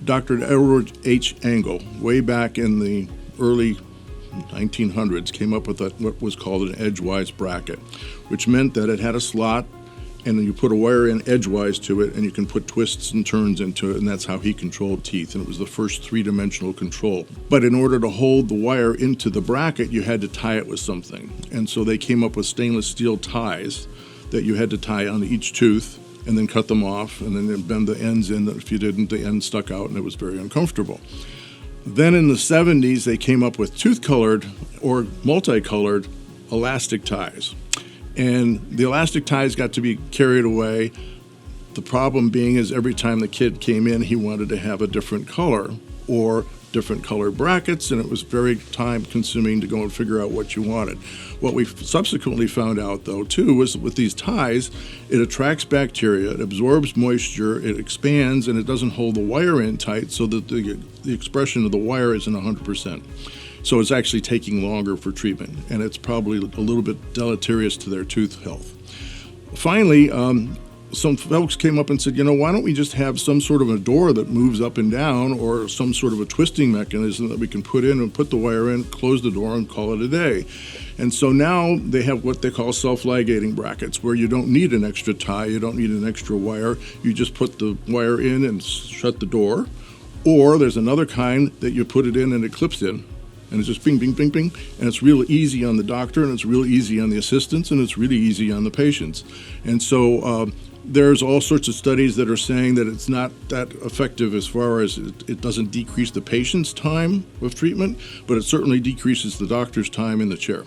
Dr. Edward H. Engel, way back in the early 1900s, came up with what was called an edgewise bracket, which meant that it had a slot and then you put a wire in edgewise to it, and you can put twists and turns into it, and that's how he controlled teeth, and it was the first three-dimensional control. But in order to hold the wire into the bracket, you had to tie it with something, and so they came up with stainless steel ties that you had to tie on each tooth and then cut them off, and then bend the ends in. If you didn't, the end stuck out, and it was very uncomfortable. Then in the 70s, they came up with tooth-colored or multicolored elastic ties. And the elastic ties got to be carried away. The problem being is every time the kid came in, he wanted to have a different color or different colored brackets, and it was very time-consuming to go and figure out what you wanted. What we subsequently found out, though, too, was with these ties, it attracts bacteria, it absorbs moisture, it expands, and it doesn't hold the wire in tight so that the expression of the wire isn't 100%. So it's actually taking longer for treatment, and it's probably a little bit deleterious to their tooth health. Finally, some folks came up and said, why don't we just have some sort of a door that moves up and down, or some sort of a twisting mechanism that we can put in and put the wire in, close the door, and call it a day. And so now they have what they call self-ligating brackets, where you don't need an extra tie, you don't need an extra wire, you just put the wire in and shut the door. Or there's another kind that you put it in and it clips in. And it's just bing, bing, bing, bing, and it's real easy on the doctor, and it's real easy on the assistants, and it's really easy on the patients. And so there's all sorts of studies that are saying that it's not that effective as far as it doesn't decrease the patient's time of treatment, but it certainly decreases the doctor's time in the chair.